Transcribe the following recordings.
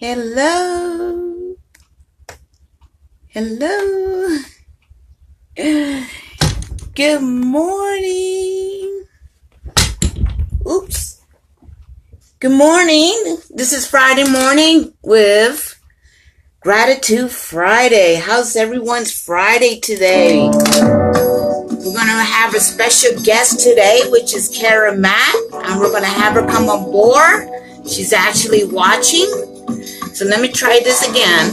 Hello. Hello. Good morning. Oops. Good morning. This is Friday morning with Gratitude Friday. How's everyone's Friday today? We're going to have a special guest today, which is Kara Matt, and we're going to have her come on board. She's actually watching. So let me try this again.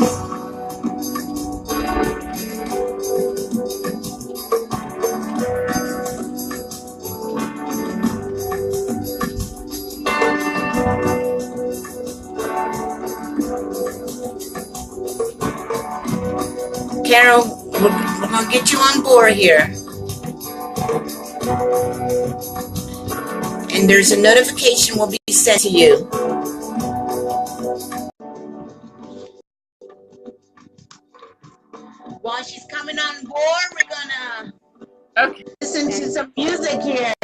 Carol, we're going to get you on board here. And there's a notification will be sent to you. While she's coming on board, we're going to listen to some music here.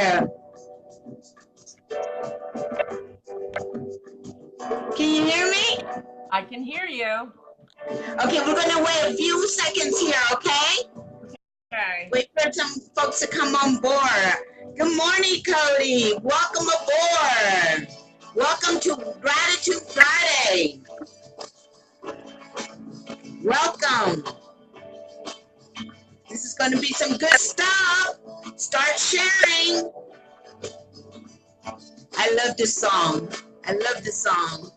Can you hear me? I can hear you. Okay, we're going to wait a few seconds here, okay? Okay. Wait for some folks to come on board. Good morning, Cody. Welcome aboard. Welcome to Gratitude Friday. Welcome. This is going to be some good stuff. Start sharing. I love this song. I love this song.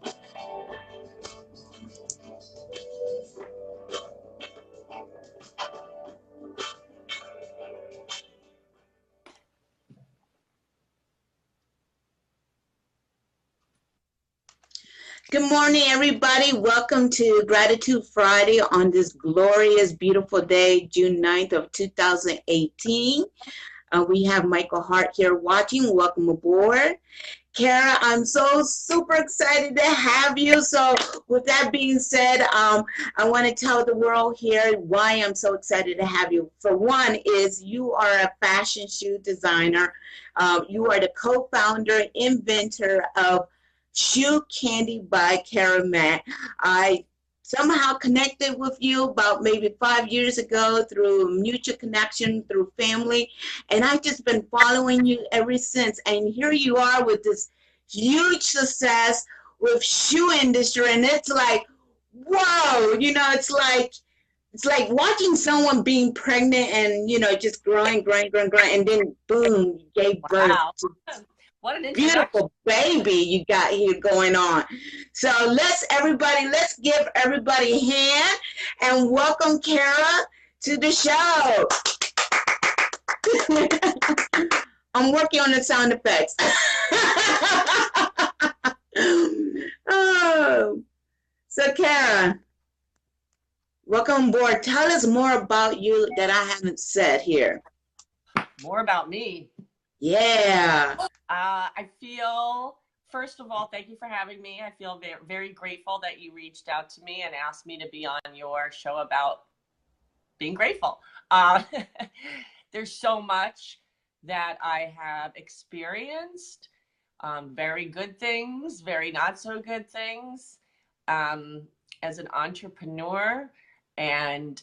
Good morning, everybody. Welcome to Gratitude Friday on this glorious, beautiful day, June 9th of 2018. We have Michael Hart here watching. Welcome aboard. Kara, I'm so super excited to have you. So with that being said, I want to tell the world here why I'm so excited to have you. For one is you are a fashion shoe designer. You are the co-founder, inventor of Shoe Candy by Kara Matt. I somehow connected with you about maybe 5 years ago through mutual connection, through family, and I've just been following you ever since. And here you are with this huge success with shoe industry, and it's like, whoa, it's like watching someone being pregnant and just growing, and then boom, you gave birth Wow. to What an introduction. beautiful baby you got here going on. So let's give everybody a hand and welcome Kara to the show. I'm working on the sound effects. Oh, so Kara, welcome aboard. Tell us more about you that I haven't said here. More about me. Yeah. I feel, first of all, thank you for having me. I feel very, very grateful that you reached out to me and asked me to be on your show about being grateful. There's so much that I have experienced, very good things, very not so good things, as an entrepreneur. And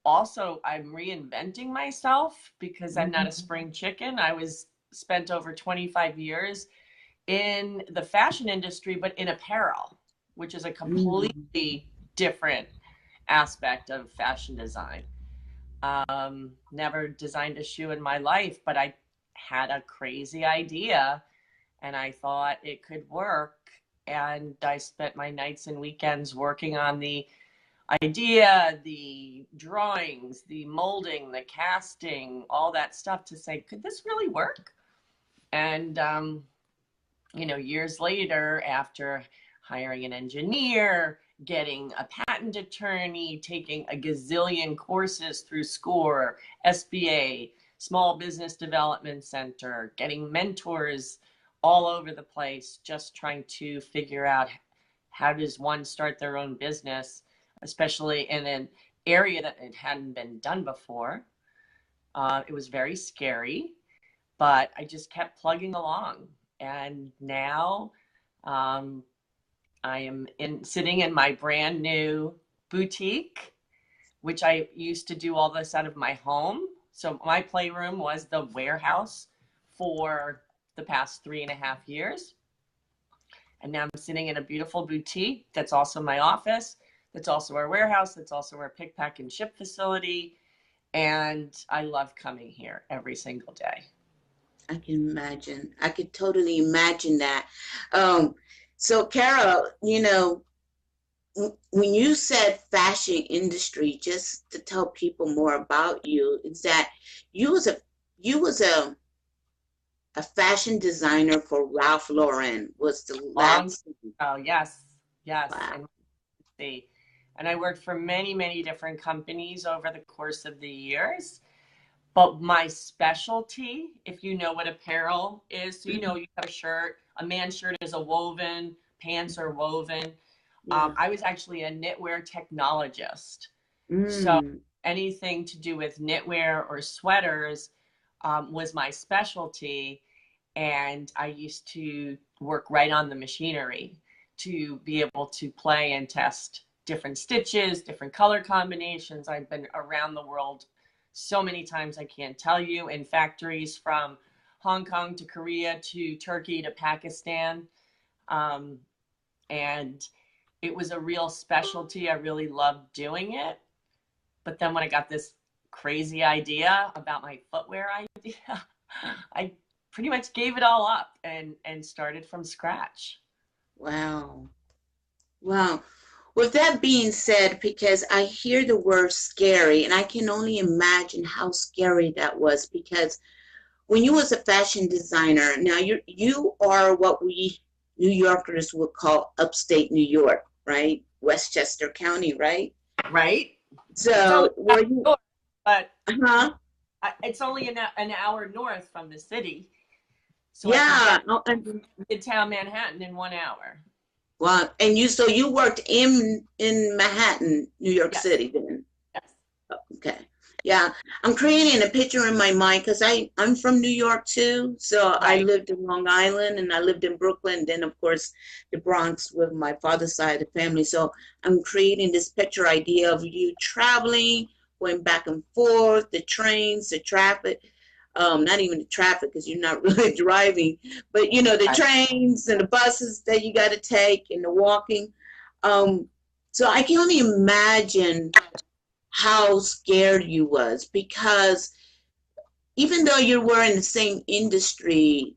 also, I'm reinventing myself because I'm not a spring chicken. I was spent over 25 years in the fashion industry, but in apparel, which is a completely different aspect of fashion design. Never designed a shoe in my life, but I had a crazy idea and I thought it could work. And I spent my nights and weekends working on the idea, the drawings, the molding, the casting, all that stuff to say, could this really work? And, years later, after hiring an engineer, getting a patent attorney, taking a gazillion courses through SCORE, SBA, Small Business Development Center, getting mentors all over the place, just trying to figure out how does one start their own business, especially in an area that it hadn't been done before. It was very scary, but I just kept plugging along. And now I am sitting in my brand new boutique, which I used to do all this out of my home. So my playroom was the warehouse for the past 3.5 years. And now I'm sitting in a beautiful boutique that's also my office, that's also our warehouse, that's also our pick, pack, and ship facility. And I love coming here every single day. I can imagine. I could totally imagine that. Um, so, Carol, when you said fashion industry, just to tell people more about you, is that you was a you was a fashion designer for Ralph Lauren was the Long, last. oh, yes, yes. Wow. And I worked for many, many different companies over the course of the years. But my specialty, if you know what apparel is, so you know you have a shirt, a man's shirt is a woven, pants are woven. Yeah. I was actually a knitwear technologist. So Mm. anything to do with knitwear or sweaters was my specialty. And I used to work right on the machinery to be able to play and test different stitches, different color combinations. I've been around the world so many times I can't tell you, in factories from Hong Kong to Korea to Turkey to Pakistan. Um, and it was a real specialty. I really loved doing it. But then when I got this crazy idea about my footwear idea, I pretty much gave it all up and started from scratch. Wow. Wow. With that being said, because I hear the word scary, and I can only imagine how scary that was, because when you was a fashion designer, now you are what we New Yorkers would call upstate New York, right? Westchester County, right? Right? It's only So an were you, hour, but huh? it's only an hour north from the city. So I can Yeah. get to Midtown Manhattan in 1 hour. Well, and so you worked in Manhattan, New York Yes. City then. Yes. Okay. Yeah, I'm creating a picture in my mind because I'm from New York too. So I Right. lived in Long Island and I lived in Brooklyn, and then of course the Bronx with my father's side of the family. So I'm creating this picture idea of you traveling, going back and forth, the trains, the traffic, not even the traffic because you're not really driving, but the Right. trains and the buses that you got to take and the walking. Um, so I can only imagine how scared you was, because even though you were in the same industry,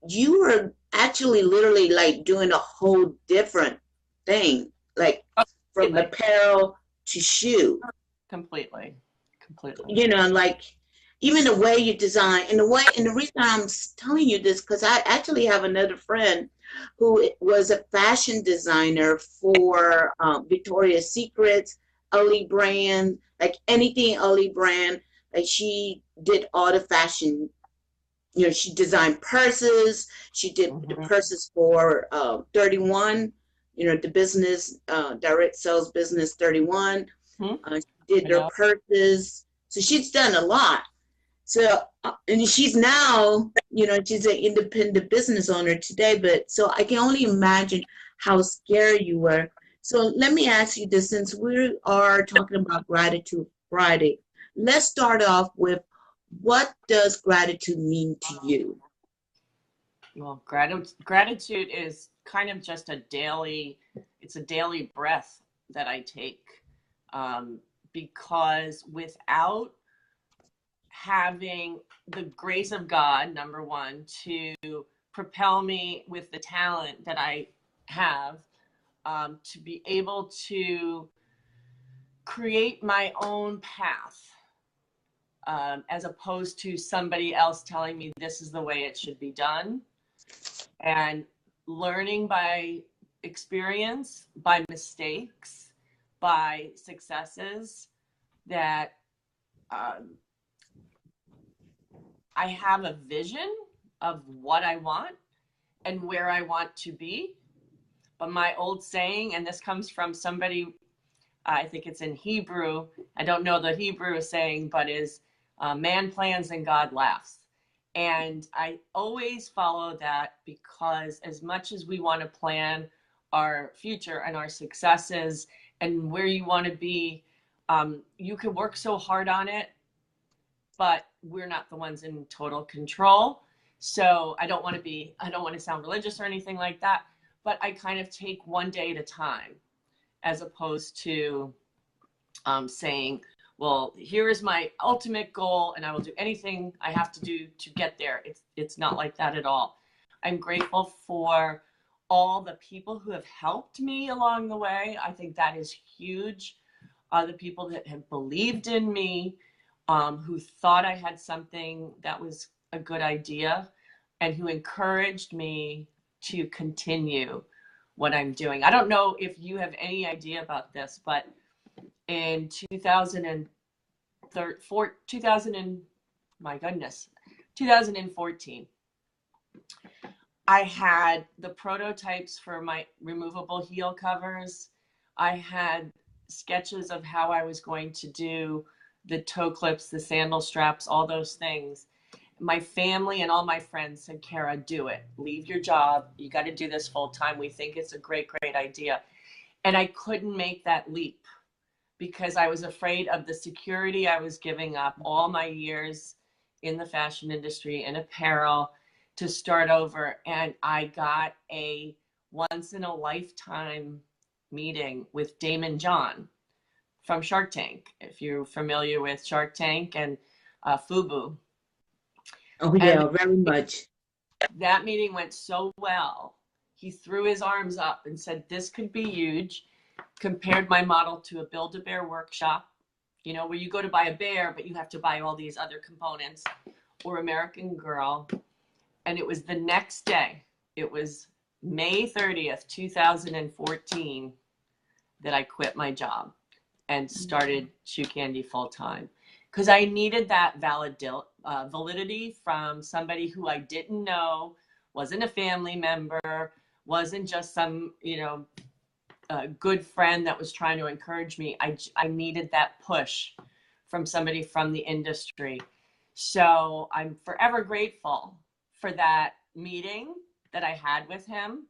you were actually literally like doing a whole different thing, like Oh, from completely. apparel to shoe. Completely. Completely. Like even the way you design and the reason I'm telling you this because I actually have another friend who was a fashion designer for Victoria's Secrets, Ully brand, like anything Ully brand. Like she did all the fashion. She designed purses. She did the Mm-hmm. purses for 31. The business, direct sales business 31. Hmm. She did I their know. purses. So she's done a lot. So, and she's now, she's an independent business owner today. But so I can only imagine how scared you were. So let me ask you this, since we are talking about Gratitude Friday, let's start off with, what does gratitude mean to you? Well, gratitude is kind of just it's a daily breath that I take. Because without having the grace of God, number one, to propel me with the talent that I have, to be able to create my own path, as opposed to somebody else telling me this is the way it should be done, and learning by experience, by mistakes, by successes, that um, I have a vision of what I want and where I want to be. But my old saying, and this comes from somebody, I think it's in Hebrew, I don't know the Hebrew saying, but is man plans and God laughs. And I always follow that, because as much as we want to plan our future and our successes and where you want to be. You can work so hard on it, but we're not the ones in total control. So I don't want to sound religious or anything like that, but I kind of take one day at a time, as opposed to saying, well, here is my ultimate goal and I will do anything I have to do to get there. It's not like that at all. I'm grateful for all the people who have helped me along the way. I think that is huge. The people that have believed in me, who thought I had something that was a good idea, and who encouraged me to continue what I'm doing. I don't know if you have any idea about this, but in 2014, I had the prototypes for my removable heel covers. I had sketches of how I was going to do the toe clips, the sandal straps, all those things. My family and all my friends said, Kara, do it. Leave your job. You got to do this full time. We think it's a great, great idea. And I couldn't make that leap because I was afraid of the security I was giving up all my years in the fashion industry and apparel to start over. And I got a once in a lifetime meeting with Daymond John from Shark Tank, if you're familiar with Shark Tank and FUBU. Oh, yeah, And very much. that meeting went so well. He threw his arms up and said, this could be huge. Compared my model to a Build-A-Bear workshop, you know, where you go to buy a bear, but you have to buy all these other components, or American Girl. And it was the next day, it was May 30th, 2014, that I quit my job and started Shoe Candy full time. Because I needed that validity from somebody who I didn't know, wasn't a family member, wasn't just some, a good friend that was trying to encourage me. I needed that push from somebody from the industry. So I'm forever grateful for that meeting that I had with him,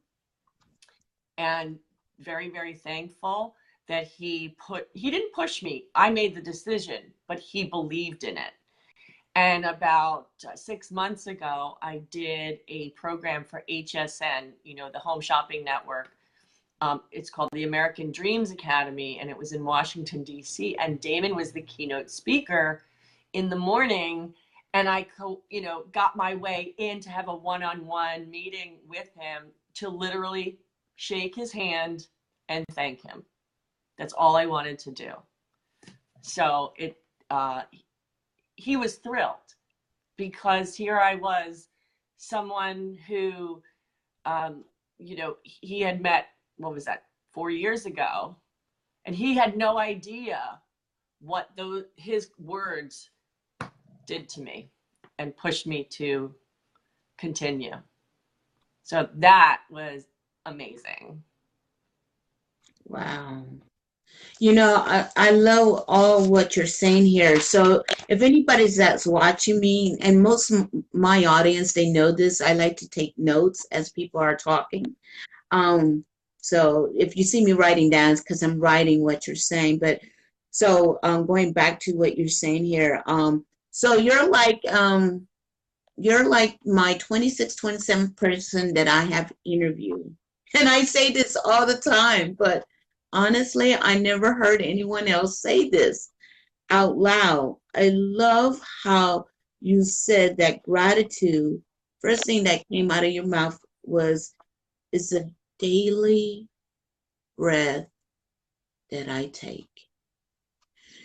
and very, very thankful that he didn't push me. I made the decision, but he believed in it. And about 6 months ago, I did a program for HSN, the Home Shopping Network. It's called the American Dreams Academy, and it was in Washington, D.C. And Daymond was the keynote speaker in the morning. And I, got my way in to have a one-on-one meeting with him to literally shake his hand and thank him. That's all I wanted to do. So he was thrilled, because here I was, someone who, he had met, 4 years ago, and he had no idea what his words did to me and pushed me to continue. So that was amazing. Wow. I love all what you're saying here. So if anybody's that's watching me, and most of my audience, they know this, I like to take notes as people are talking. So if you see me writing down, it's because I'm writing what you're saying. But so going back to what you're saying here, so you're like my 26th, 27th person that I have interviewed. And I say this all the time, but honestly, I never heard anyone else say this out loud. I love how you said that gratitude, first thing that came out of your mouth is a daily breath that I take.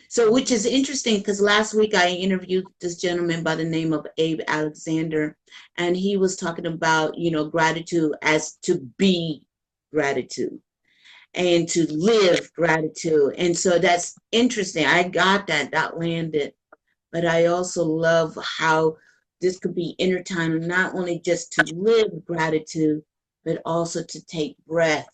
So, which is interesting, because last week I interviewed this gentleman by the name of Abe Alexander, and he was talking about, gratitude as to be gratitude and to live gratitude. And so that's interesting. I got that landed. But I also love how this could be intertwined, not only just to live gratitude, but also to take breath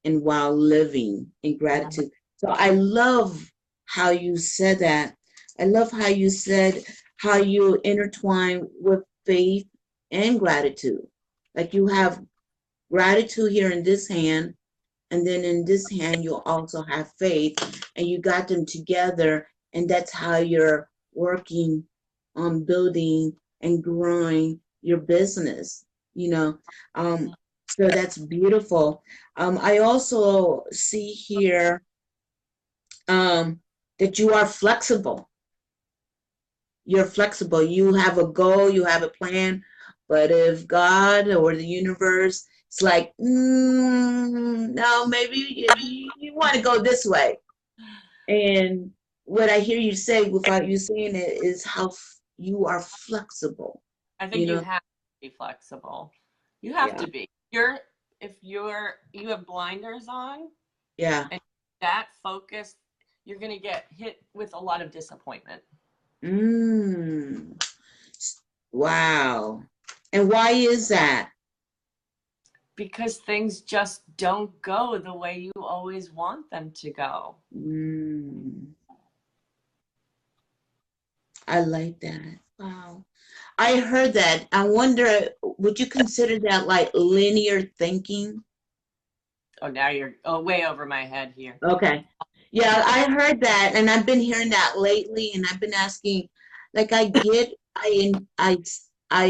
and while living in gratitude. So I love how you said that. I love how you said how you intertwine with faith and gratitude. Like you have gratitude here in this hand, and then in this hand you'll also have faith, and you got them together, and that's how you're working on building and growing your business, you know. So that's beautiful. I also see here that you are flexible. You're flexible. You have a goal, you have a plan, but if God or the universe, it's like, no, maybe you want to go this way. And what I hear you say without you saying it is how you are flexible, I you think you know? have to be flexible. You have Yeah, to be. If you have blinders on yeah. and that focus, you're going to get hit with a lot of disappointment. Mm, wow. And why is that? Because things just don't go the way you always want them to go. Mm, I like that. Wow. I heard that. I wonder, would you consider that like linear thinking? Oh, now you're way over my head here. Okay. Yeah, I heard that, and I've been hearing that lately, and I've been asking, like, I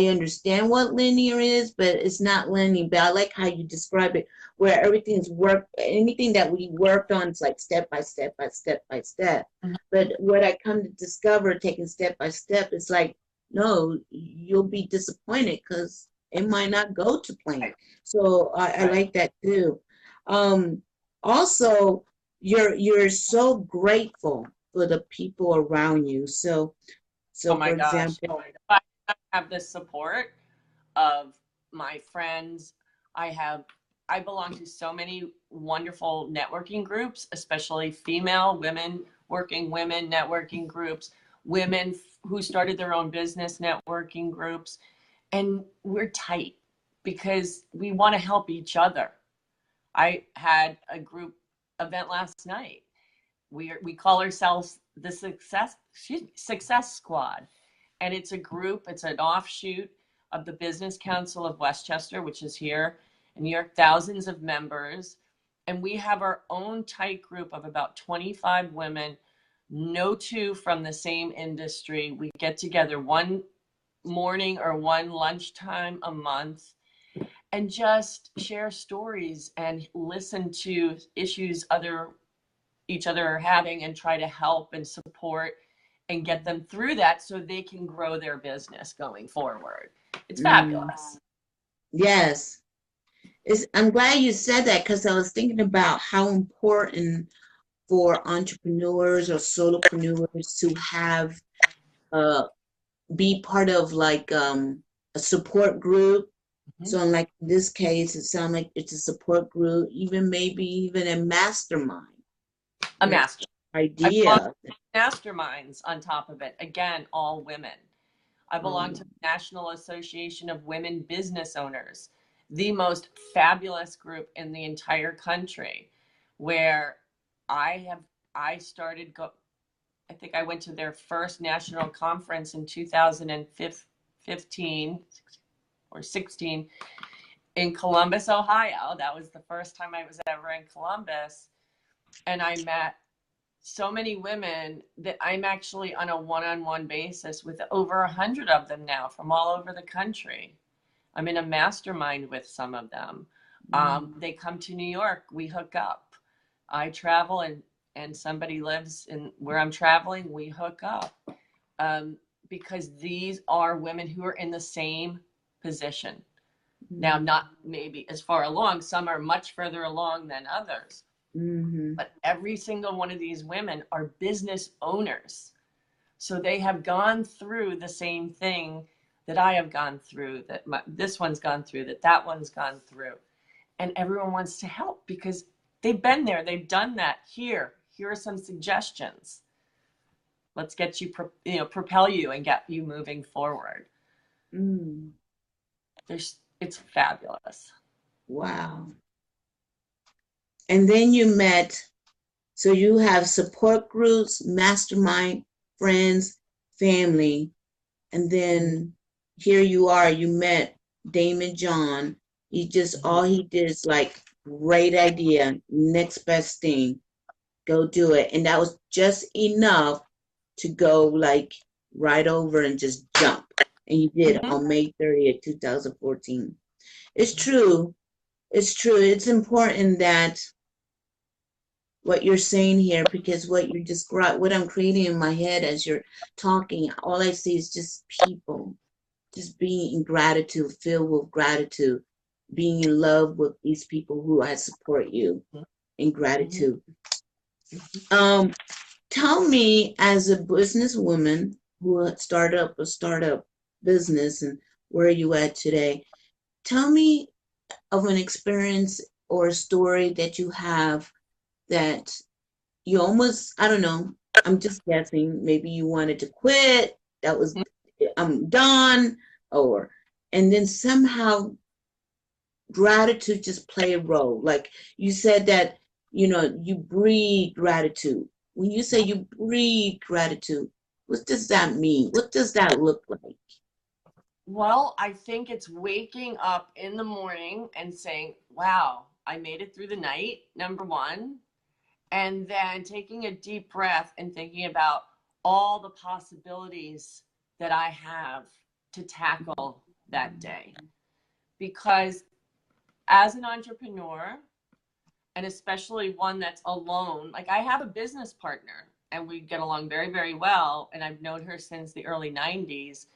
understand what linear is, but it's not linear. But I like how you describe it, where everything's anything that we worked on is like step by step by step by step. Mhm. But what I come to discover, taking step by step, is like, no, you'll be disappointed because it might not go to plan. Right. So I Right. like that too. Um, Also, you're so grateful for the people around you. Oh So my for gosh. example, I have the support of my friends. I have I belong to so many wonderful networking groups, especially female women networking groups, women who started their own business networking groups, and we're tight because we want to help each other. I had a group event last night. We call ourselves the Success Squad, and it's a group. It's an offshoot of the Business Council of Westchester, which is here in New York. Thousands of members, and we have our own tight group of about 25 women. No two from the same industry. We get together one morning or one lunchtime a month and just share stories and listen to issues each other are having and try to help and support and get them through that so they can grow their business going forward. It's mm, fabulous. yes, I'm glad you said that because I was thinking about how important for entrepreneurs or solopreneurs to have uh be part of like a support group. Mhm. So in like in this case, it sounds like it's a support group, even maybe even a mastermind. A That's master. the I belong idea. to masterminds on top of it. Again, all women. I belong to Um, the National Association of Women Business Owners, the most fabulous group in the entire country, where I have I started go I think I went to their first national conference in 2015 or 16 in Columbus, Ohio. That was the first time I was ever in Columbus. And I met so many women that I'm actually on a one-on-one basis with over 100 of them now from all over the country. I'm in a mastermind with some of them. They come to New York, we hook up. I travel and somebody lives in where I'm traveling, we hook up. Because these are women who are in the same position. Now, not maybe as far along, some are much further along than others, mm-hmm. but every single one of these women are business owners. So they have gone through the same thing that I have gone through, this one's gone through, that one's gone through. And everyone wants to help because they've been there, they've done that. Here are some suggestions. Let's get you, propel you and get you moving forward. Mm. It's fabulous. Wow. And then you met, so you have support groups, mastermind, friends, family, and then here you are, you met Daymond John, He just, all he did is like, great idea, next best thing, go do it. And that was just enough to go like right over and just jump. And you did Mm-hmm. on May 30th, 2014. It's true. It's true. It's important that what you're saying here, because what you describe, what I'm creating in my head as you're talking, all I see is just people, just being in gratitude, filled with gratitude, being in love with these people who I support you in Mm-hmm. gratitude. Um, Tell me, as a businesswoman who started up a startup business, and where are you at today? Tell me of an experience or a story that you have that you almost, I don't know, I'm just guessing, maybe you wanted to quit, that was, I'm done, or, and then somehow gratitude just play a role. Like you said that, you breathe gratitude. When you say you breathe gratitude, what does that mean? What does that look like? Well, I think it's waking up in the morning and saying, wow, I made it through the night, number one. And then taking a deep breath and thinking about all the possibilities that I have to tackle that day. Because as an entrepreneur, and especially one that's alone, like I have a business partner and we get along very, very well. And I've known her since the early 90s,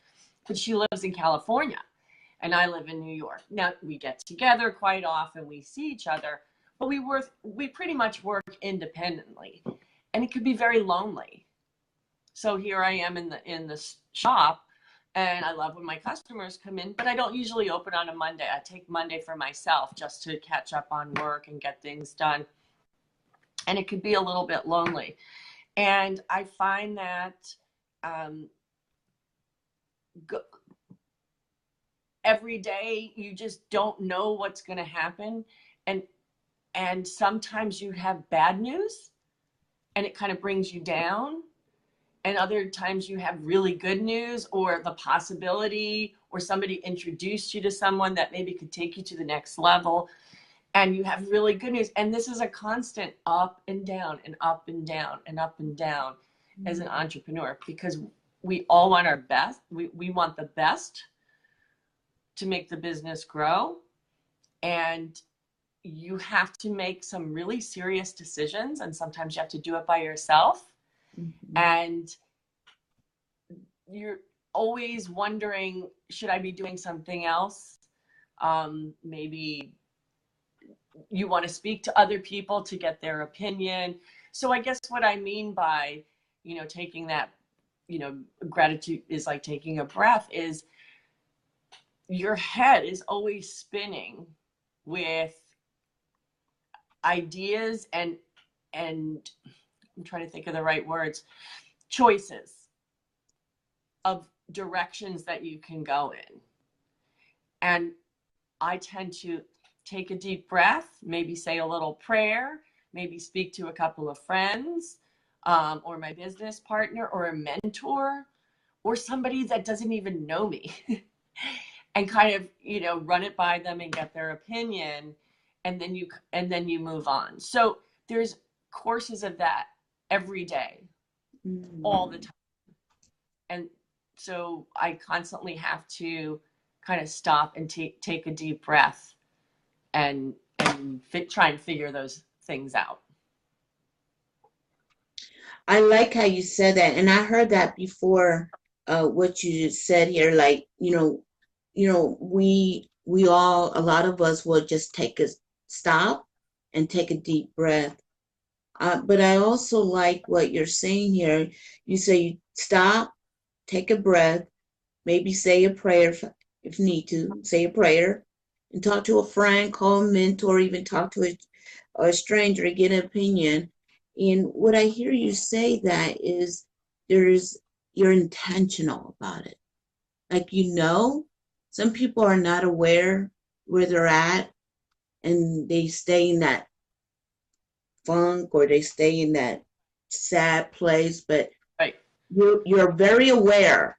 but she lives in California and I live in New York. Now we get together quite often, we see each other, but we pretty much work independently, and it could be very lonely. So here I am in the shop, and I love when my customers come in, but I don't usually open on a Monday. I take Monday for myself just to catch up on work and get things done. And it could be a little bit lonely. And I find that um, every day you just don't know what's going to happen, and sometimes you have bad news and it kind of brings you down, and other times you have really good news or the possibility, or somebody introduced you to someone that maybe could take you to the next level, and you have really good news. And this is a constant up and down and up and down and up and down as an entrepreneur, because we all want our best. We want the best to make the business grow. And you have to make some really serious decisions. And sometimes you have to do it by yourself. Mm-hmm. And you're always wondering, should I be doing something else? Maybe you want to speak to other people to get their opinion. So I guess what I mean by, taking that, gratitude is like taking a breath, is your head is always spinning with ideas and I'm trying to think of the right words, choices of directions that you can go in. And I tend to take a deep breath, maybe say a little prayer, maybe speak to a couple of friends, or my business partner, or a mentor, or somebody that doesn't even know me, and kind of, run it by them and get their opinion, and then you move on. So there's courses of that every day, all the time. And so I constantly have to kind of stop and take a deep breath and try and figure those things out. I like how you said that, and I heard that before. What you just said here, like, we all, a lot of us will just take a stop and take a deep breath. But I also like what you're saying here. You say you stop, take a breath, maybe say a prayer if need to, say a prayer, and talk to a friend, call a mentor, even talk to a stranger to get an opinion. And what I hear you say that is you're intentional about it. Like, some people are not aware where they're at, and they stay in that funk, or they stay in that sad place, but Right. you're very aware,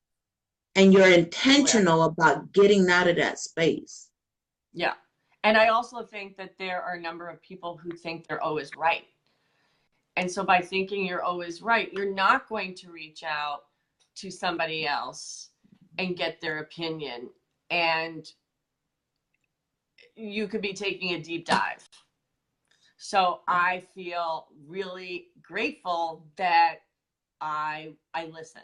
and you're Aware. intentional about getting out of that space. Yeah. And I also think that there are a number of people who think they're always right. And so by thinking you're always right, you're not going to reach out to somebody else and get their opinion. And you could be taking a deep dive. So I feel really grateful that I listen.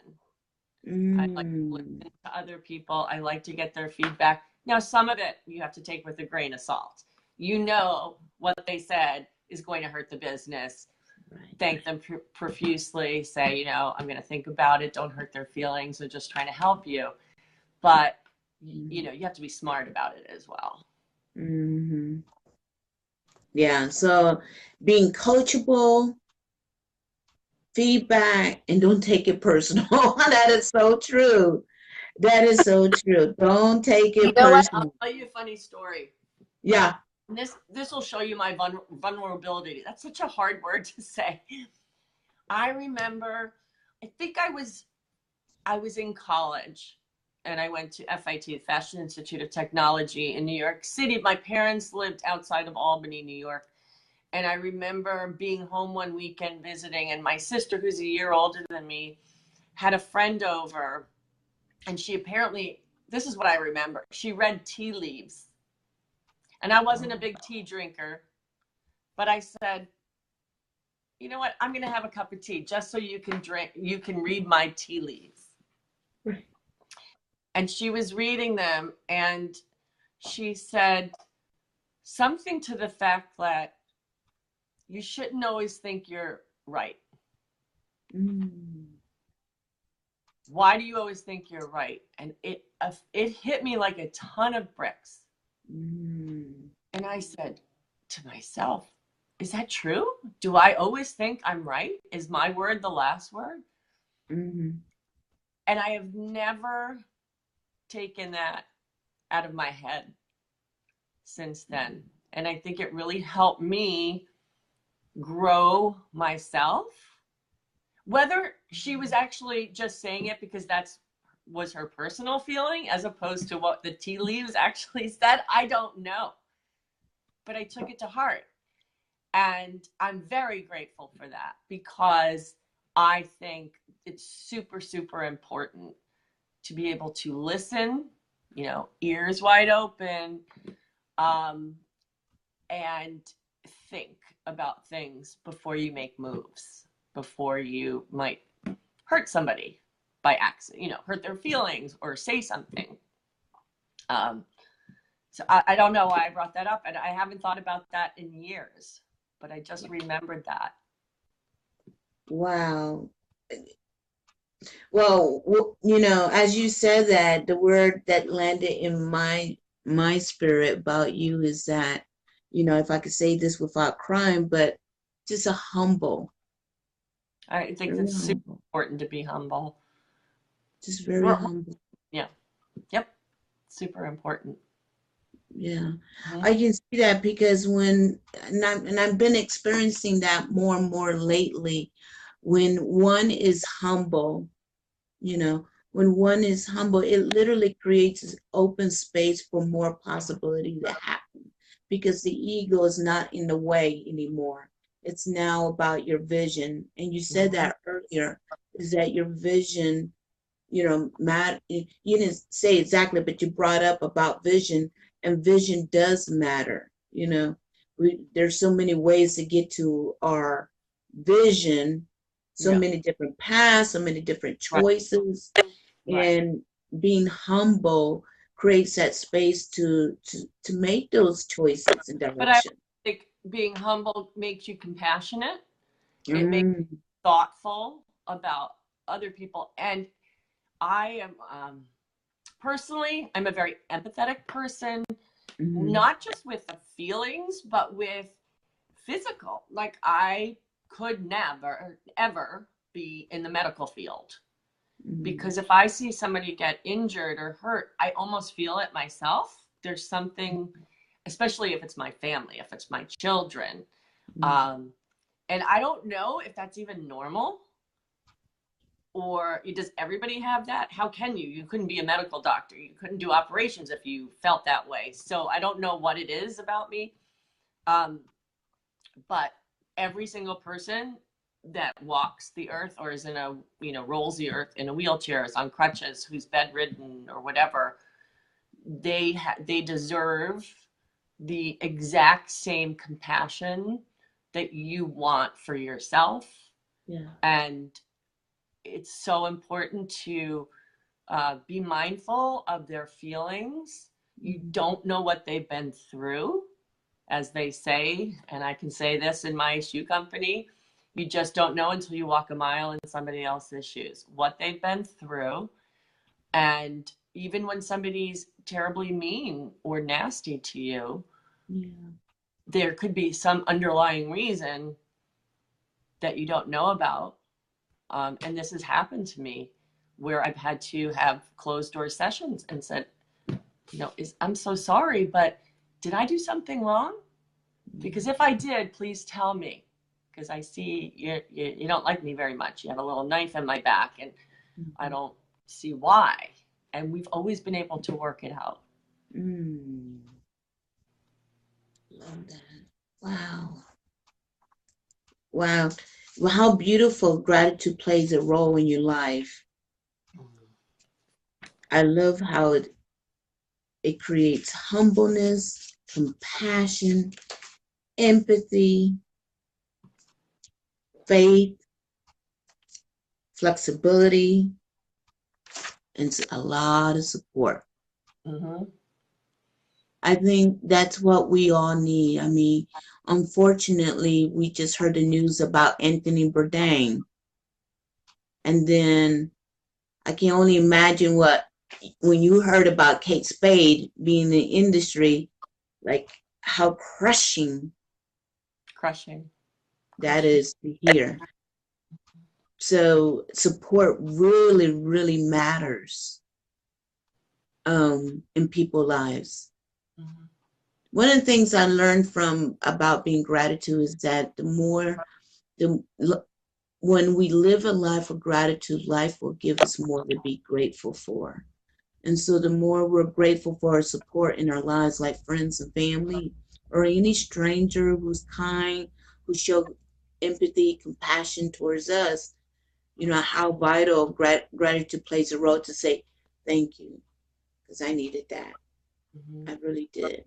I like to listen to other people. I like to get their feedback. Now, some of it you have to take with a grain of salt. You know what they said is going to hurt the business. Thank them profusely. Say, I'm going to think about it. Don't hurt their feelings. They're just trying to help you. But, you have to be smart about it as well. Mm-hmm. Yeah. So being coachable, feedback, and don't take it personal. That is so true. That is so true. Don't take You it know what? I'll personal. tell you a funny story. Yeah. And this will show you my vulnerability. That's such a hard word to say. I remember, I think I was in college, and I went to FIT, Fashion Institute of Technology in New York City. My parents lived outside of Albany, New York. And I remember being home one weekend visiting, and my sister, who's a year older than me, had a friend over, and she apparently, this is what I remember, she read tea leaves. And I wasn't a big tea drinker, but I said, you know what, I'm going to have a cup of tea just so you can read my tea leaves. And she was reading them, and she said something to the fact that you shouldn't always think you're right. Why do you always think you're right? And it hit me like a ton of bricks. And I said to myself, is that true? Do I always think I'm right? Is my word the last word? And I have never taken that out of my head since then. And I think it really helped me grow myself. Whether she was actually just saying it because was her personal feeling as opposed to what the tea leaves actually said, I don't know. But I took it to heart. And I'm very grateful for that, because I think it's super, super important to be able to listen, ears wide open, and think about things before you make moves, before you might hurt somebody by accident, hurt their feelings or say something. So I don't know why I brought that up, and I haven't thought about that in years, but I just remembered that. Wow. Well, as you said that, the word that landed in my spirit about you is that, if I could say this without crying, but just a humble. I think Very it's super humble. important to be humble. Just very humble. Yeah. Yep. Super important. Yeah. I can see that because and I've been experiencing that more and more lately, when one is humble, when one is humble, it literally creates an open space for more possibility to happen, because the ego is not in the way anymore. It's now about your vision. And you said that earlier, is that your vision, matter. You didn't say exactly, but you brought up about vision, and vision does matter. There's so many ways to get to our vision, so many different paths, so many different choices. Right. And being humble creates that space to make those choices and But I direction. think being humble makes you compassionate. It makes Mm, you thoughtful about other people. And I am, personally, I'm a very empathetic person, not just with the feelings, but with physical. Like, I could never, ever be in the medical field, because if I see somebody get injured or hurt, I almost feel it myself. There's something, especially if it's my family, if it's my children. And I don't know if that's even normal, Or does everybody have that? How can you? You couldn't be a medical doctor. You couldn't do operations if you felt that way. So I don't know what it is about me. But every single person that walks the earth or is in a, rolls the earth in a wheelchair, is on crutches, who's bedridden or whatever, they deserve the exact same compassion that you want for yourself. Yeah. And it's so important to be mindful of their feelings. You don't know what they've been through, as they say, and I can say this in my shoe company, you just don't know until you walk a mile in somebody else's shoes, what they've been through. And even when somebody's terribly mean or nasty to you, there could be some underlying reason that you don't know about. And this has happened to me where I've had to have closed door sessions and said, I'm so sorry, but did I do something wrong? Because if I did, please tell me. Because I see you don't like me very much. You have a little knife in my back, and I don't see why. And we've always been able to work it out. Love that. Wow. Wow. Well, how beautiful gratitude plays a role in your life. I love how it creates humbleness, compassion, empathy, faith, flexibility, and a lot of support. I think that's what we all need. I mean, unfortunately, we just heard the news about Anthony Bourdain. And then I can only imagine when you heard about Kate Spade being in the industry, like how crushing that is to hear. So support really, really matters in people's lives. One of the things I learned about being gratitude is that when we live a life of gratitude, life will give us more to be grateful for. And so the more we're grateful for our support in our lives, like friends and family, or any stranger who's kind, who show empathy, compassion towards us, how vital gratitude plays a role to say, thank you, because I needed that. I really did.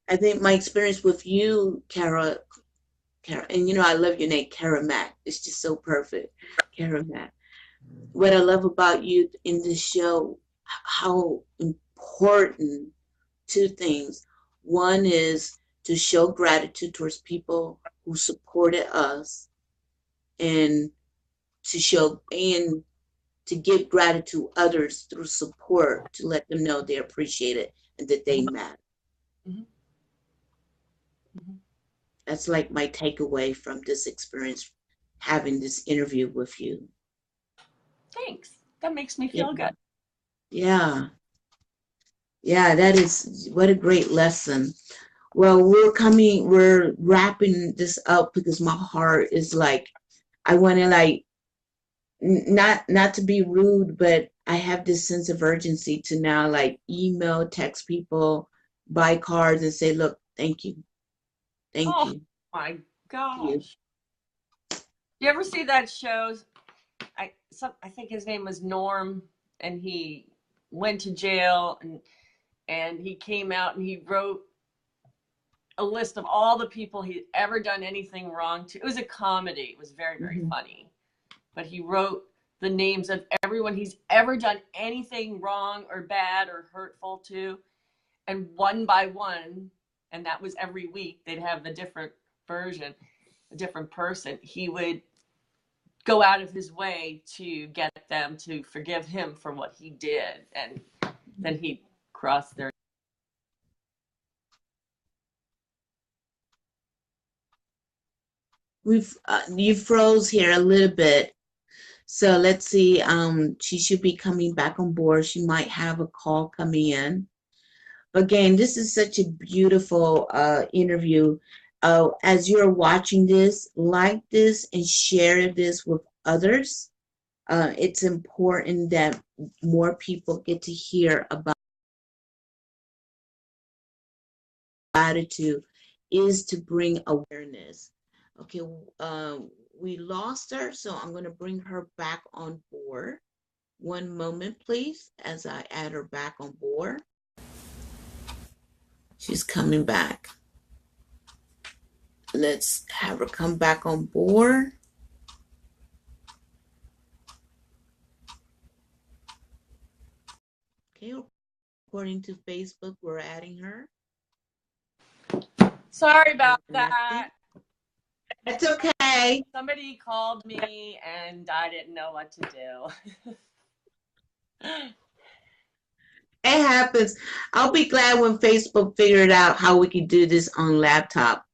I think my experience with you, Kara, and I love your name, Kara Mack. It's just so perfect, Kara Mack. What I love about you in this show, how important two things. One is to show gratitude towards people who supported us, and to give gratitude to others through support, to let them know they appreciate it and that they matter. That's like my takeaway from this experience, having this interview with you. Thanks. That makes me feel good. Yeah, that is, what a great lesson. Well, we're wrapping this up because my heart is like, I want to not to be rude, but I have this sense of urgency to now email, text people, buy cards and say, look, thank you. Thank you. Oh my gosh. You ever see that show? I think his name was Norm, and he went to jail and he came out and he wrote a list of all the people he'd ever done anything wrong to. It was a comedy. It was very, very funny. But he wrote the names of everyone he's ever done anything wrong or bad or hurtful to. And one by one, and that was every week, they'd have a different version, a different person. He would go out of his way to get them to forgive him for what he did. And then he'd cross their... You froze here a little bit. So let's see, she should be coming back on board. She might have a call coming in. Again, this is such a beautiful interview. As you're watching this, like this and share this with others. It's important that more people get to hear about gratitude is to bring awareness. Okay, we lost her, so I'm going to bring her back on board. One moment, please, as I add her back on board. She's coming back. Let's have her come back on board. Okay, according to Facebook, we're adding her. Sorry about that. It's okay. Somebody called me and I didn't know what to do. It happens. I'll be glad when Facebook figured out how we can do this on laptop.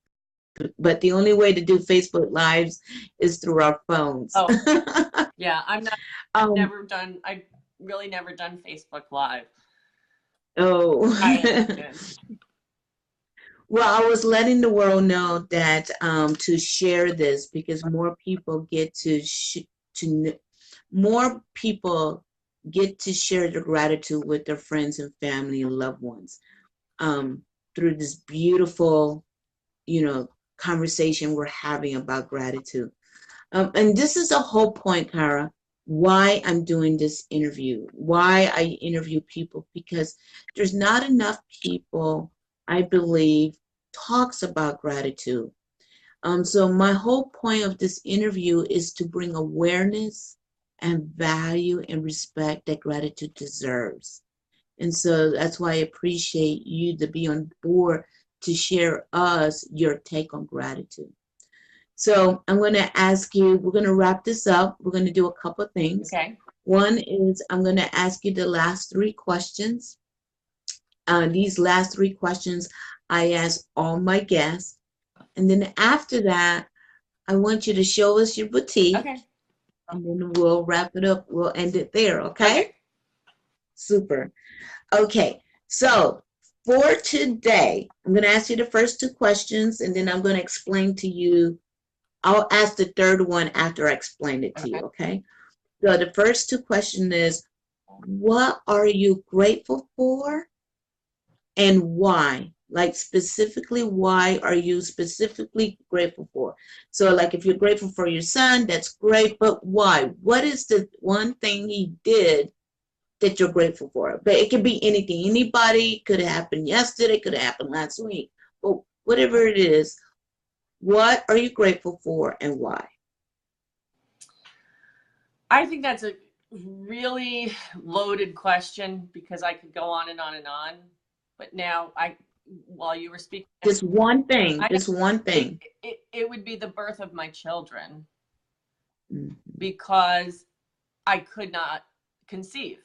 But the only way to do Facebook Lives is through our phones. Oh, yeah, I'm not. Never done. I really never done Facebook Live. Oh. Well, I was letting the world know that to share this because more people get to more people get to share their gratitude with their friends and family and loved ones through this beautiful, conversation we're having about gratitude. And this is the whole point, Cara, why I'm doing this interview, why I interview people, because there's not enough people, I believe, talks about gratitude. So my whole point of this interview is to bring awareness and value and respect that gratitude deserves. And so that's why I appreciate you to be on board to share us your take on gratitude. So I'm going to ask you, we're going to wrap this up. We're going to do a couple of things. Okay. One is I'm going to ask you the last three questions. These last three questions I ask all my guests. And then after that, I want you to show us your boutique. Okay. And then we'll wrap it up. We'll end it there, okay? Super. Okay, so for today, I'm going to ask you the first two questions, and then I'm going to explain to you. I'll ask the third one after I explain it to you, okay? So the first two questions is, what are you grateful for and why? Like specifically, why are you specifically grateful for? So like if you're grateful for your son, that's great, but why? What is the one thing he did that you're grateful for? But it could be anything. Anybody, could have happened yesterday, could have happened last week. But whatever it is, what are you grateful for and why? I think that's a really loaded question because I could go on and on and on. But now while you were speaking, just one thing, just one thing. It would be the birth of my children. Mm-hmm. Because I could not conceive.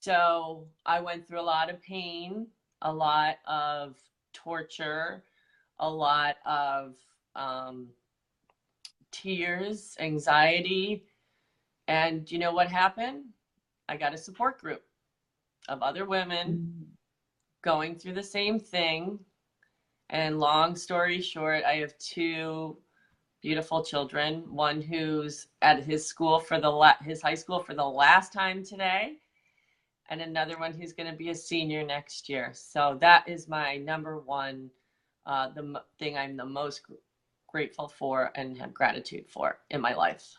So I went through a lot of pain, a lot of torture, a lot of tears, anxiety. And you know what happened? I got a support group of other women going through the same thing. And long story short, I have two beautiful children. One who's at his school for his high school for the last time today, and another one who's going to be a senior next year. So that is my number one, the thing I'm the most grateful for and have gratitude for in my life.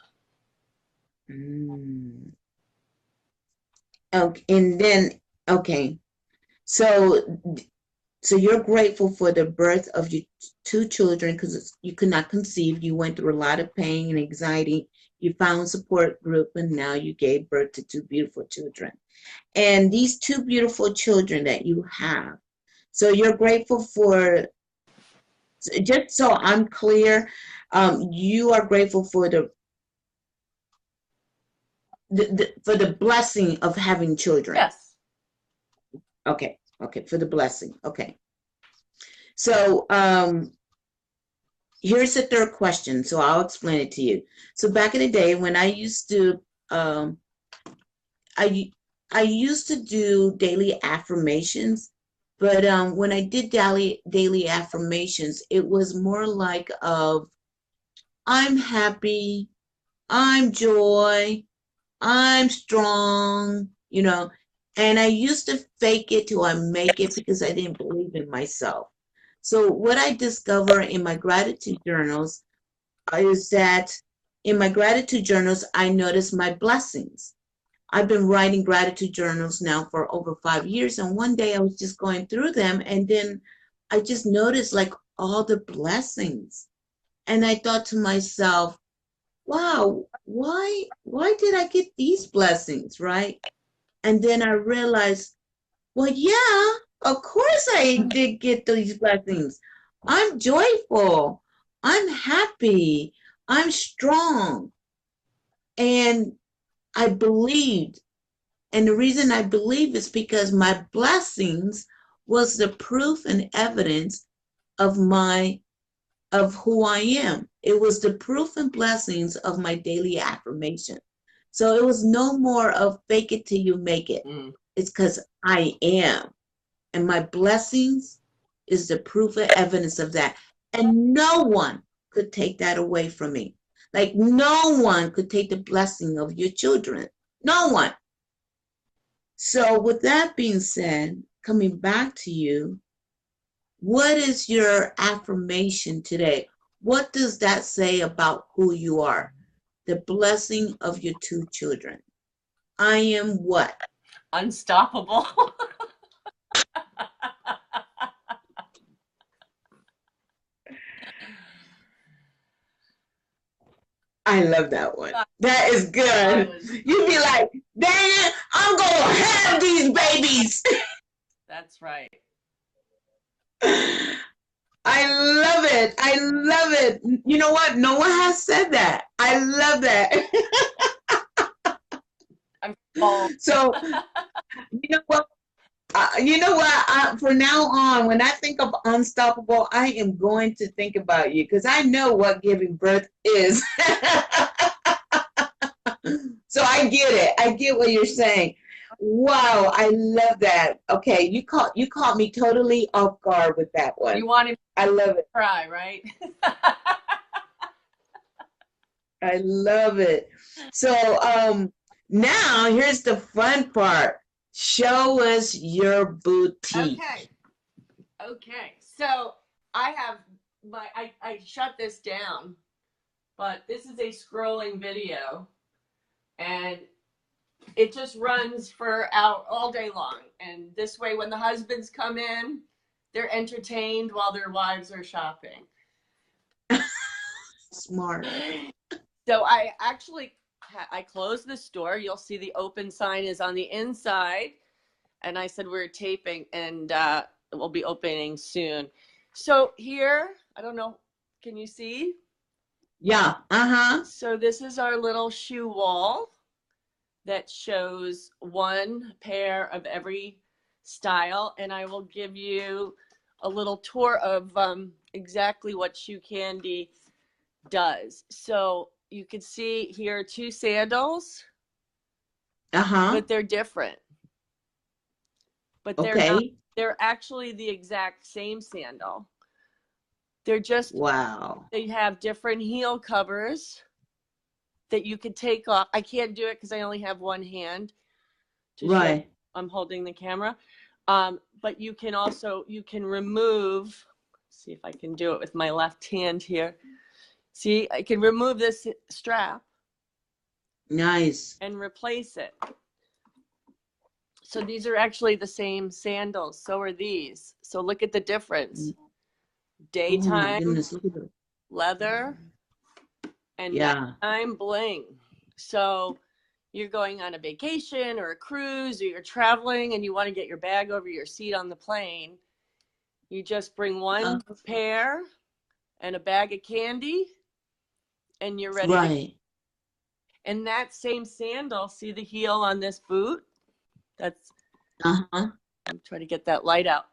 Okay, and then so you're grateful for the birth of your two children because you could not conceive. You went through a lot of pain and anxiety. You found a support group, and now you gave birth to two beautiful children. And these two beautiful children that you have, so you're grateful for, just so I'm clear, you are grateful for the blessing of having children. Yes. Okay, for the blessing. Okay. So here's the third question. So I'll explain it to you. So back in the day when I used to, I used to do daily affirmations, but when I did daily affirmations, it was more like of, I'm happy, I'm joy, I'm strong, you know. And I used to fake it till I make it because I didn't believe in myself. So what I discover in my gratitude journals is that in my gratitude journals, I notice my blessings. I've been writing gratitude journals now for over 5 years. And one day I was just going through them and then I just noticed like all the blessings. And I thought to myself, wow, why did I get these blessings, right? And then I realized, well, yeah, of course I did get these blessings. I'm joyful. I'm happy. I'm strong. And I believed. And the reason I believe is because my blessings was the proof and evidence of my of who I am. It was the proof and blessings of my daily affirmation. So it was no more of fake it till you make it. It's because I am. And my blessings is the proof and evidence of that. And no one could take that away from me. Like no one could take the blessing of your children. No one. So with that being said, coming back to you, what is your affirmation today? What does that say about who you are? The blessing of your two children. I am what? Unstoppable. I love that one. That is good. You'd be like, dang, I'm going to have these babies. That's right. I love it. I love it. You know what? No one has said that. I love that. I'm full. So, you know what? For now on, when I think of unstoppable, I am going to think about you because I know what giving birth is. So I get it. I get what you're saying. Wow, I love that. Okay, you caught me totally off guard with that one. You wanted I love it. to cry, right? I love it. So now here's the fun part. Show us your boutique. Okay. So I have I shut this down, but this is a scrolling video and it just runs for all day long. And this way, when the husbands come in, they're entertained while their wives are shopping. Smart. So I actually, I closed the store. You'll see the open sign is on the inside. And I said we're taping and we'll be opening soon. So here, I don't know, can you see? Yeah, So this is our little shoe wall that shows one pair of every style. And I will give you a little tour of exactly what Shoe Candy does. So you can see here 2 sandals, but they're different. But they're not, they're actually the exact same sandal. They're just, wow. They have different heel covers that you could take off. I can't do it because I only have one hand to show I'm holding the camera. But you can also, you can remove, see if I can do it with my left hand here. See, I can remove this strap. Nice. And replace it. So these are actually the same sandals. So are these. So look at the difference. Daytime, look at leather, and nighttime bling. So you're going on a vacation or a cruise or you're traveling and you want to get your bag over your seat on the plane. You just bring one pair and a bag of candy and you're ready to. And that same sandal, see the heel on this boot? That's, I'm trying to get that light out.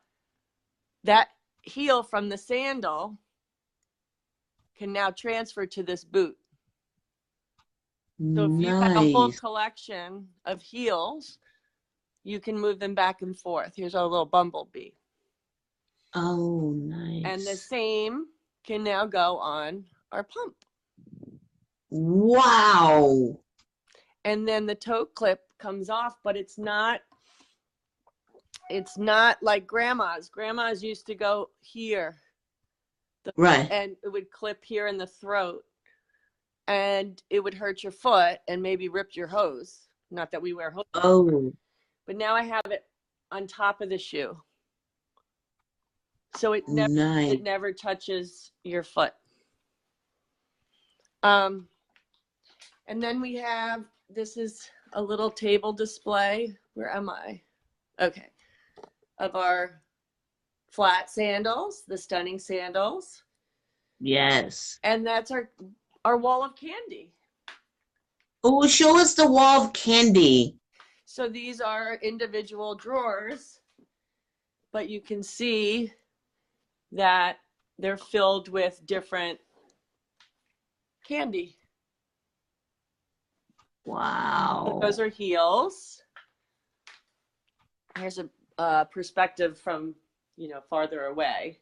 That heel from the sandal can now transfer to this boot. So if you have a full collection of heels, you can move them back and forth. Here's our little bumblebee. Oh, nice. And the same can now go on our pump. Wow. And then the toe clip comes off, but it's not like grandma's. Grandma's used to go here, Right. and it would clip here in the throat, and it would hurt your foot and maybe rip your hose. Not that we wear hose. Oh, But now I have it on top of the shoe. So it nice. never touches your foot. And then we have, this is a little table display. Where am I? Okay. Of our flat sandals, the stunning sandals. Yes. And that's our wall of candy. Oh, show us the wall of candy. So these are individual drawers, but you can see that they're filled with different candy. Wow. Those are heels. Here's a perspective from, farther away.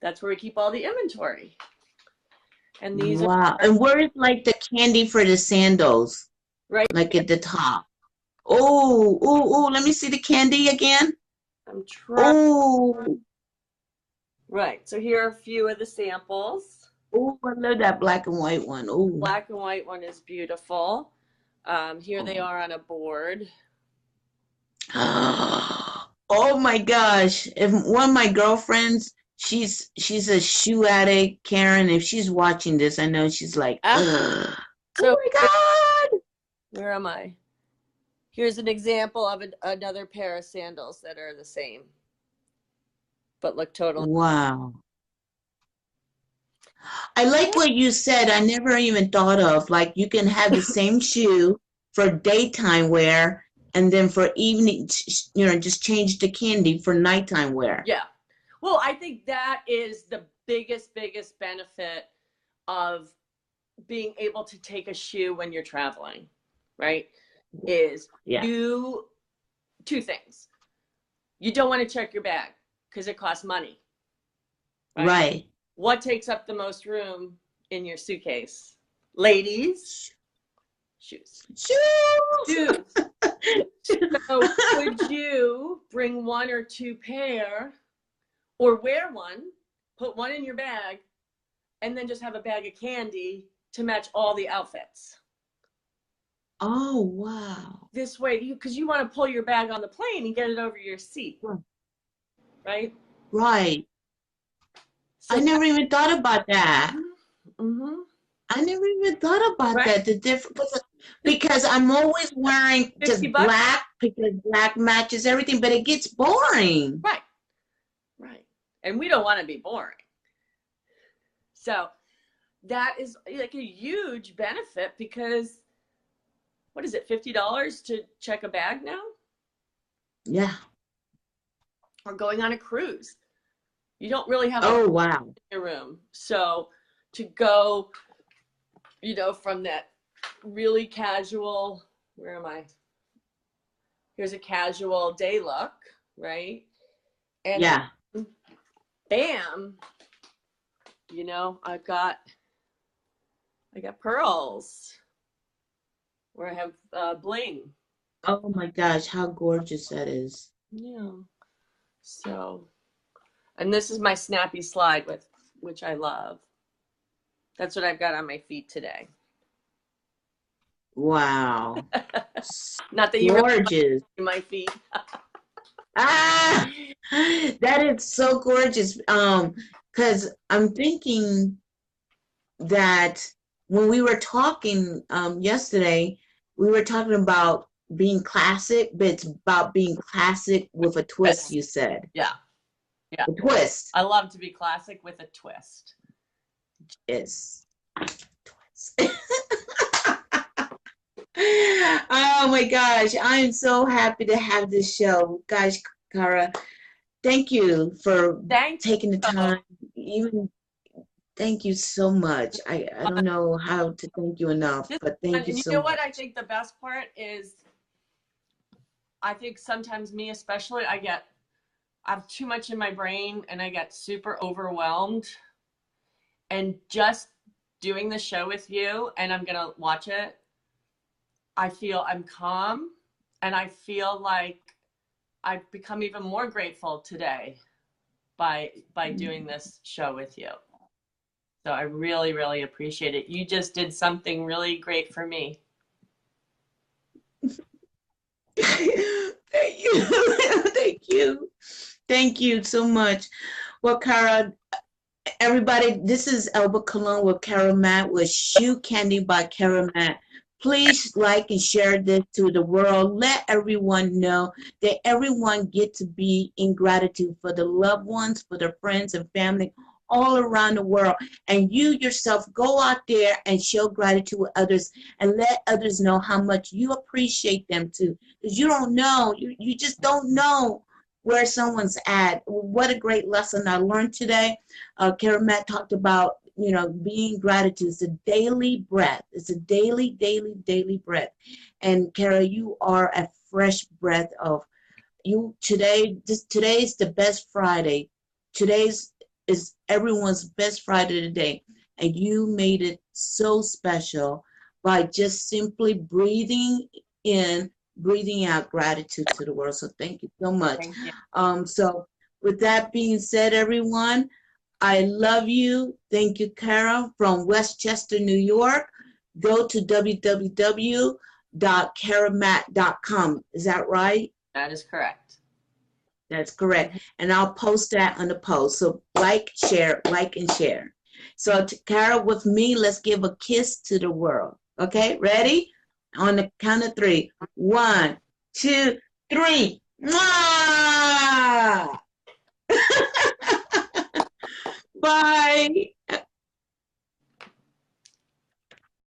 That's where we keep all the inventory. And these wow. And where is like the candy for the sandals? Right. Like at the top. Oh, let me see the candy again. I'm trying. Oh. Right. So here are a few of the samples. Oh, I love that black and white one. Oh. Black and white one is beautiful. Here they are on a board. Oh my gosh. If one of my girlfriends, she's a shoe addict, Karen, if she's watching this, I know she's like, oh my God. Where am I? Here's an example of another pair of sandals that are the same, but look totally. Wow. I like what you said. I never even thought of, like, you can have the same shoe for daytime wear and then for evening, just change the candy for nighttime wear. Yeah. Well, I think that is the biggest benefit of being able to take a shoe when you're traveling, right? Is two things. You don't want to check your bag because it costs money. Right. What takes up the most room in your suitcase? Ladies, shoes. Shoes. So could you bring one or two pair or wear one, put one in your bag, and then just have a bag of candy to match all the outfits? Oh, wow. This way, because you want to pull your bag on the plane and get it over your seat, right? Right. So I never even thought about that. Mm-hmm. I never even thought about that. The difference, because I'm always wearing just black because black matches everything, but it gets boring. Right. And we don't want to be boring. So that is like a huge benefit because what is it, $50 to check a bag now? Yeah. Or going on a cruise. You don't really have wow. in your room. So to go, from that really casual, where am I? Here's a casual day look, right? And bam, I got pearls where I have bling. Oh my gosh, how gorgeous that is. Yeah. So, and this is my snappy slide which I love. That's what I've got on my feet today. Wow. Not that you gorgeous. My feet. That is so gorgeous. Because I'm thinking that when we were talking yesterday, we were talking about being classic, but it's about being classic with a twist, you said. Yeah. A twist. I love to be classic with a twist. Yes. Twist. Oh my gosh, I'm so happy to have this show. Gosh, Cara, thank you for taking the time. Thank you so much. I don't know how to thank you enough, but thank you so much. You know what I think the best part is? I think sometimes me especially, I have too much in my brain and I get super overwhelmed. And just doing the show with you, and I'm going to watch it, I feel I'm calm, and I feel like I've become even more grateful today by doing this show with you. So I really, really appreciate it. You just did something really great for me. Thank you. Thank you. Thank you so much. Well, Cara, everybody, this is Elba Cologne with Cara Matt with Shoe Candy by Cara Matt. Please like and share this to the world. Let everyone know that everyone get to be in gratitude for the loved ones, for their friends and family all around the world. And you yourself go out there and show gratitude with others and let others know how much you appreciate them too. Because you don't know, you just don't know where someone's at. What a great lesson I learned today. Karen Matt talked about, being gratitude is a daily breath. It's a daily, daily, daily breath. And Kara, you are a fresh breath of you today. Today's the best Friday. Today's is everyone's best Friday today. And you made it so special by just simply breathing in, breathing out gratitude to the world. So thank you so much. Thank you. So with that being said, everyone, I love you. Thank you, Cara, from Westchester, New York. Go to www.caramat.com. Is that right? That is correct. That's correct. And I'll post that on the post. So like, and share. So Cara, with me, let's give a kiss to the world. Okay, ready? On the count of 3. 1, 2, 3. Mwah! Bye.